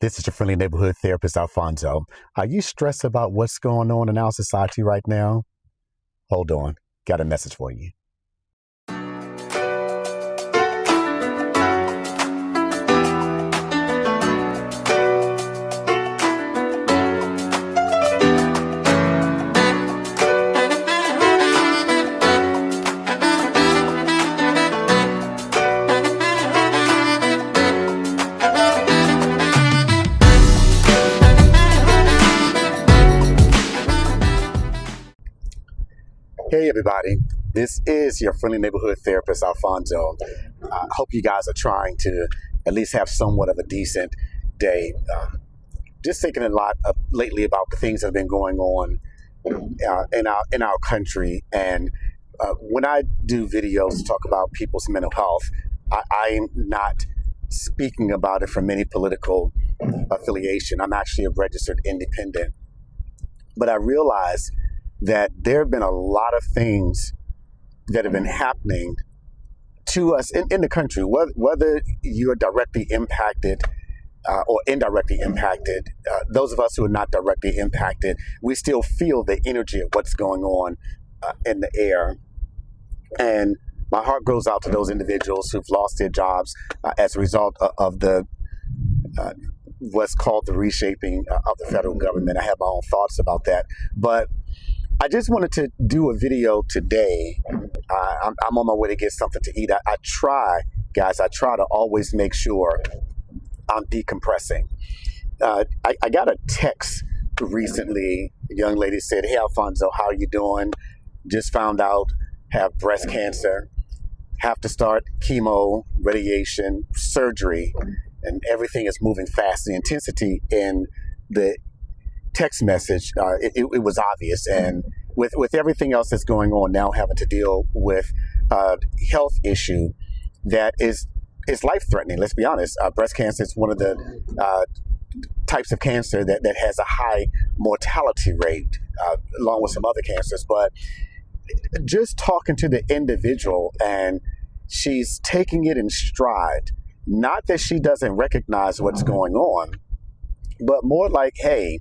This is your friendly neighborhood therapist, Alfonso. Are you stressed about what's going on in our society right now? Hold on, got a message for you. Hey everybody, this is your friendly neighborhood therapist, Alfonso. I hope you guys are trying to at least have somewhat of a decent day. Just thinking a lot lately about the things that have been going on in our country, and when I do videos to talk about people's mental health, I'm not speaking about it from any political affiliation. I'm actually a registered independent, but I realize that there have been a lot of things that have been happening to us in the country, whether you're directly impacted or indirectly impacted. Those of us who are not directly impacted, we still feel the energy of what's going on in the air. And my heart goes out to those individuals who've lost their jobs as a result of the what's called the reshaping of the federal government. I have my own thoughts about that, but I just wanted to do a video today. I'm on my way to get something to eat. I try to always make sure I'm decompressing. I got a text recently. A young lady said, "Hey Alfonso, how are you doing? Just found out, have breast cancer, have to start chemo, radiation, surgery, and everything is moving fast." The intensity in the text message, it was obvious, and with everything else that's going on now, having to deal with a health issue that is life-threatening. Let's be honest. Breast cancer is one of the types of cancer that has a high mortality rate, along with some other cancers. But just talking to the individual, and she's taking it in stride. Not that she doesn't recognize what's going on, but more like, hey,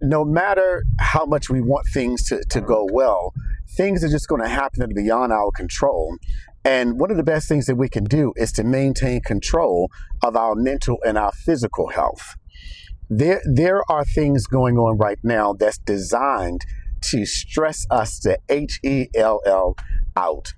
no matter how much we want things to go well, things are just going to happen that are beyond our control. And one of the best things that we can do is to maintain control of our mental and our physical health. There are things going on right now that's designed to stress us to HELL out.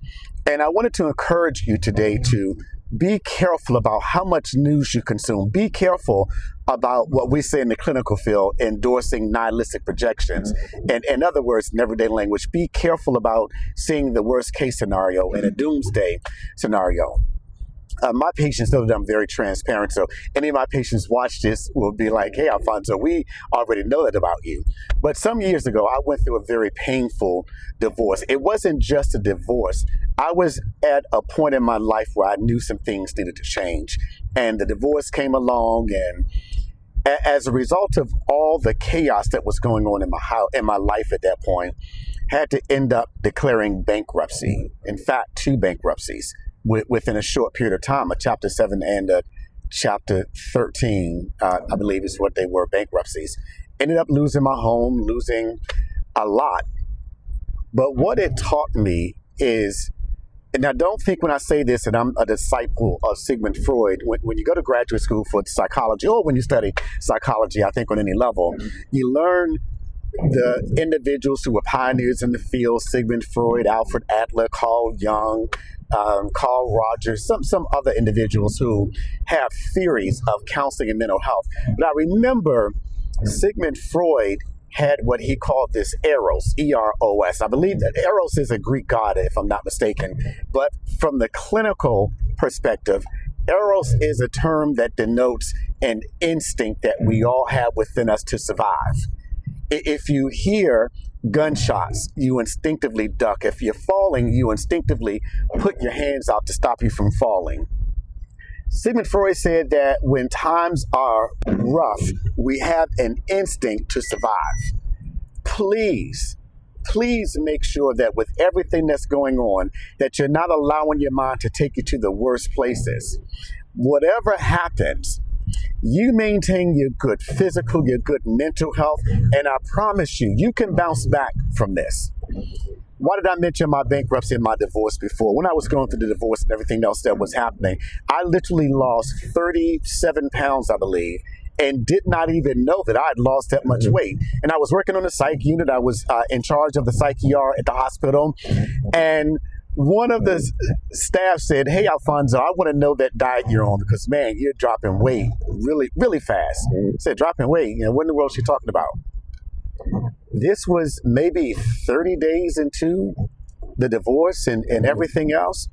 And I wanted to encourage you today to be careful about how much news you consume. Be careful about what we say in the clinical field, endorsing nihilistic projections. And in other words, in everyday language, be careful about seeing the worst case scenario in a doomsday scenario. My patients know that I'm very transparent, so any of my patients watch this will be like, "Hey Alfonso, we already know that about you." But some years ago, I went through a very painful divorce. It wasn't just a divorce. I was at a point in my life where I knew some things needed to change, and the divorce came along, and as a result of all the chaos that was going on in my life at that point, had to end up declaring bankruptcy. In fact, 2 bankruptcies within a short period of time, a Chapter 7 and a Chapter 13, I believe is what they were, bankruptcies. Ended up losing my home, losing a lot. But what it taught me is, and I don't think when I say this that I'm a disciple of Sigmund Freud. When you go to graduate school for psychology, or when you study psychology, I think on any level, you learn the individuals who were pioneers in the field: Sigmund Freud, Alfred Adler, Carl Jung, Carl Rogers, some other individuals who have theories of counseling and mental health. But I remember Sigmund Freud had what he called this Eros, E-R-O-S. I believe that Eros is a Greek god, if I'm not mistaken. But from the clinical perspective, Eros is a term that denotes an instinct that we all have within us to survive. If you hear gunshots, you instinctively duck. If you're falling, you instinctively put your hands out to stop you from falling. Sigmund Freud said that when times are rough, we have an instinct to survive. Please make sure that with everything that's going on, that you're not allowing your mind to take you to the worst places. Whatever happens, You maintain your good physical, your good mental health, and I promise you, you can bounce back from this. Why did I mention my bankruptcy and my divorce before? When I was going through the divorce and everything else that was happening, I literally lost 37 pounds, I believe, and did not even know that I had lost that much weight. And I was working on the psych unit. I was in charge of the psych ER at the hospital. And one of the staff said, "Hey, Alfonso, I want to know that diet you're on because, man, you're dropping weight really, really fast." I said, "Dropping weight? What in the world is she talking about?" This was maybe 30 days into the divorce and everything else.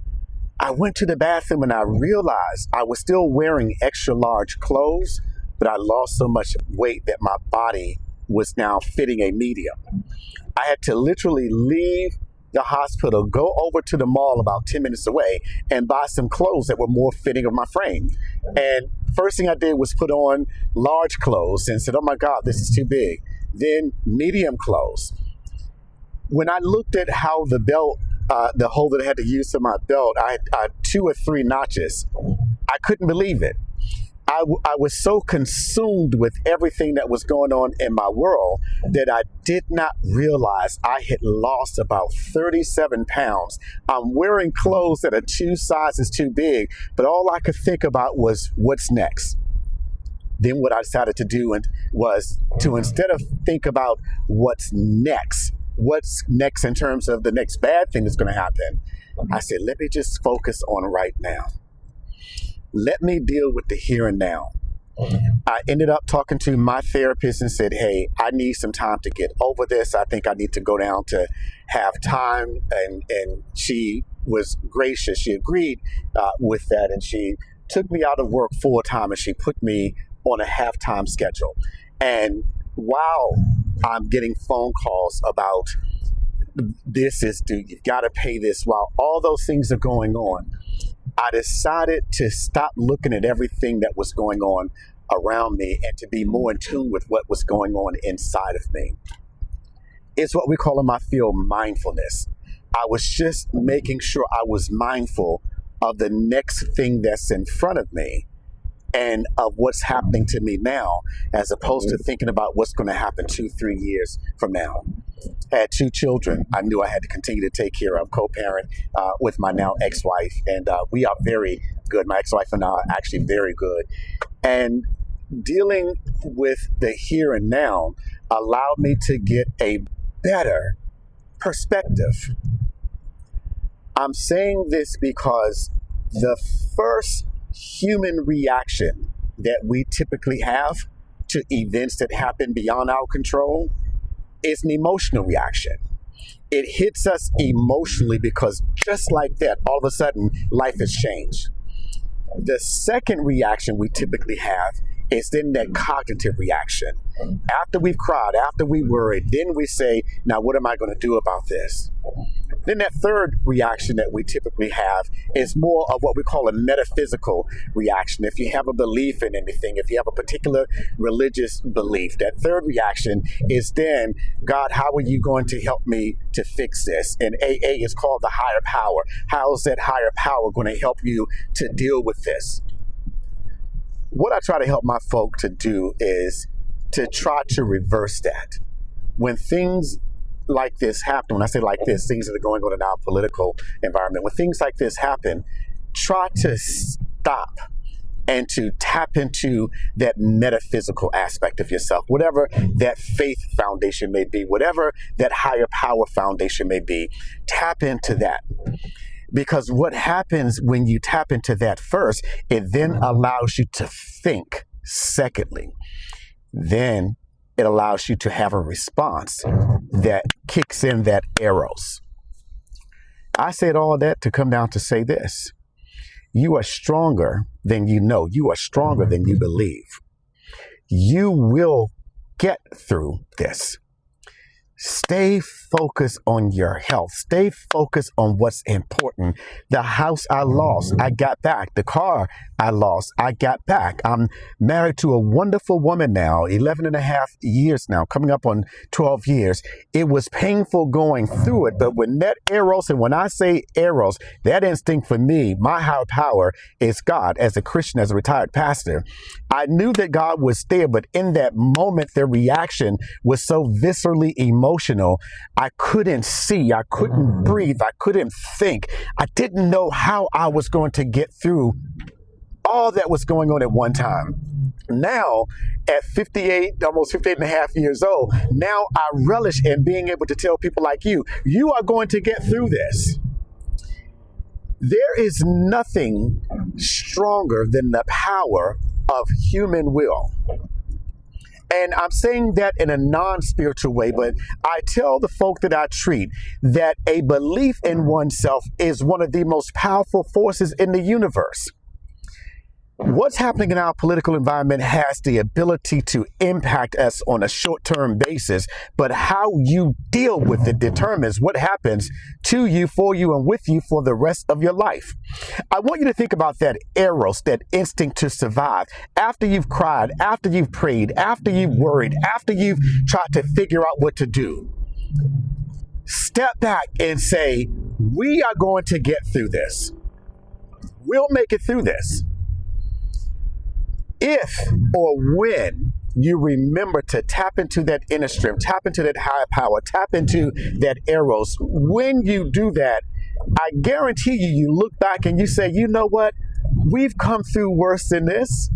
I went to the bathroom and I realized I was still wearing extra large clothes, but I lost so much weight that my body was now fitting a medium. I had to literally leave the hospital, go over to the mall about 10 minutes away and buy some clothes that were more fitting of my frame. And first thing I did was put on large clothes and said, "Oh my God, this is too big." Then medium clothes. When I looked at how the belt, the hole that I had to use for my belt, I had 2 or 3 notches. I couldn't believe it. I was so consumed with everything that was going on in my world that I did not realize I had lost about 37 pounds. I'm wearing clothes that are 2 sizes too big, but all I could think about was what's next. Then what I decided to do was to, instead of think about what's next in terms of the next bad thing that's going to happen, I said, let me just focus on right now. Let me deal with the here and now. I ended up talking to my therapist and said, "Hey, I need some time to get over this. I think I need to go down to have time." And she was gracious. She agreed with that. And she took me out of work full time and she put me on a half-time schedule. And while I'm getting phone calls about this is due, you've got to pay this, while all those things are going on, I decided to stop looking at everything that was going on around me and to be more in tune with what was going on inside of me. It's what we call in my field mindfulness. I was just making sure I was mindful of the next thing that's in front of me and of what's happening to me now, as opposed to thinking about what's going to happen 2-3 years from now. I had 2 children I knew I had to continue to take care of, co-parent with my now ex-wife, and we are very good. My ex-wife and I are actually very good. And dealing with the here and now allowed me to get a better perspective. I'm saying this because the first human reaction that we typically have to events that happen beyond our control is an emotional reaction. It hits us emotionally because just like that, all of a sudden, life has changed. The second reaction we typically have is then that cognitive reaction. After we've cried, after we worried, then we say, now what am I going to do about this? Then that third reaction that we typically have is more of what we call a metaphysical reaction. If you have a belief in anything, if you have a particular religious belief, that third reaction is then, God, how are you going to help me to fix this? And AA is called the higher power. How is that higher power going to help you to deal with this? What I try to help my folk to do is to try to reverse that. When things like this happen, when I say like this, things that are going on in our political environment, when things like this happen, try to stop and to tap into that metaphysical aspect of yourself, whatever that faith foundation may be, whatever that higher power foundation may be, tap into that. Because what happens when you tap into that first, it then allows you to think secondly. Then it allows you to have a response that kicks in that eros. I said all that to come down to say this. You are stronger than you know. You are stronger than you believe. You will get through this. Stay focused on your health. Stay focused on what's important. The house I lost, I got back. The car I lost, I got back. I'm married to a wonderful woman now, 11 and a half years now, coming up on 12 years. It was painful going through it, but when that eros, and when I say eros, that instinct for me, my higher power is God. As a Christian, as a retired pastor, I knew that God was there, but in that moment, their reaction was so viscerally emotional. I couldn't see, I couldn't breathe, I couldn't think. I didn't know how I was going to get through all that was going on at one time. Now, at 58, almost 58 and a half years old, now I relish in being able to tell people like you are going to get through this. There is nothing stronger than the power of human will. And I'm saying that in a non-spiritual way, but I tell the folk that I treat that a belief in oneself is one of the most powerful forces in the universe. What's happening in our political environment has the ability to impact us on a short-term basis, but how you deal with it determines what happens to you, for you, and with you for the rest of your life. I want you to think about that eros, that instinct to survive. After you've cried, after you've prayed, after you've worried, after you've tried to figure out what to do, step back and say, we are going to get through this. We'll make it through this. If or when you remember to tap into that inner strength, tap into that higher power, tap into that eros, when you do that, I guarantee you look back and you say, you know what? We've come through worse than this.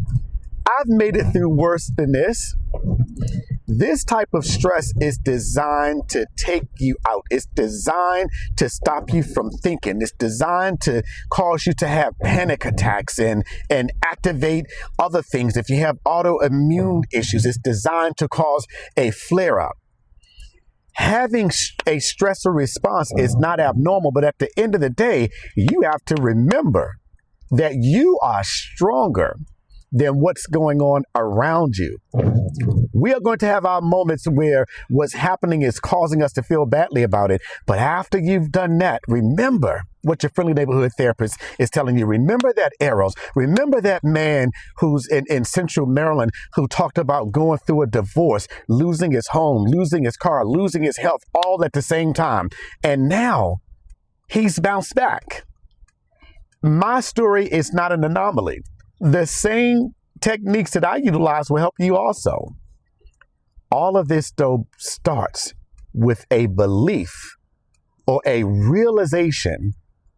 I've made it through worse than this. This type of stress is designed to take you out. It's designed to stop you from thinking. It's designed to cause you to have panic attacks and activate other things. If you have autoimmune issues, it's designed to cause a flare-up. Having a stressor response is not abnormal, but at the end of the day, you have to remember that you are stronger than what's going on around you. We are going to have our moments where what's happening is causing us to feel badly about it. But after you've done that, remember what your friendly neighborhood therapist is telling you. Remember that eros. Remember that man who's in Central Maryland who talked about going through a divorce, losing his home, losing his car, losing his health, all at the same time. And now he's bounced back. My story is not an anomaly. The same techniques that I utilize will help you also. All of this, though, starts with a belief or a realization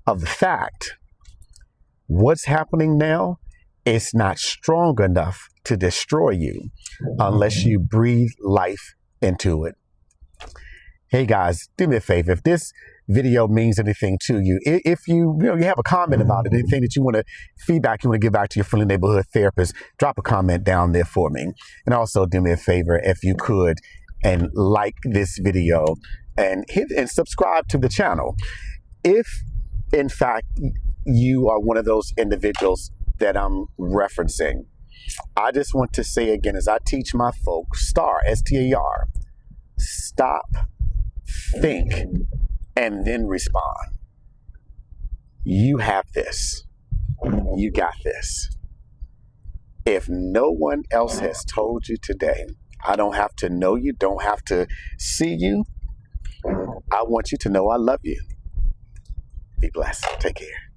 of the fact what's happening now is not strong enough to destroy you unless you breathe life into it. Hey guys, do me a favor. If this video means anything to you, if you have a comment about it, anything that you want to feedback, you want to give back to your friendly neighborhood therapist, drop a comment down there for me. And also do me a favor, if you could, and like this video and hit and subscribe to the channel. If in fact you are one of those individuals that I'm referencing, I just want to say again, as I teach my folks, STAR, S-T-A-R, stop, think, and then respond. You have this. You got this. If no one else has told you today, I don't have to know you, don't have to see you. I want you to know I love you. Be blessed. Take care.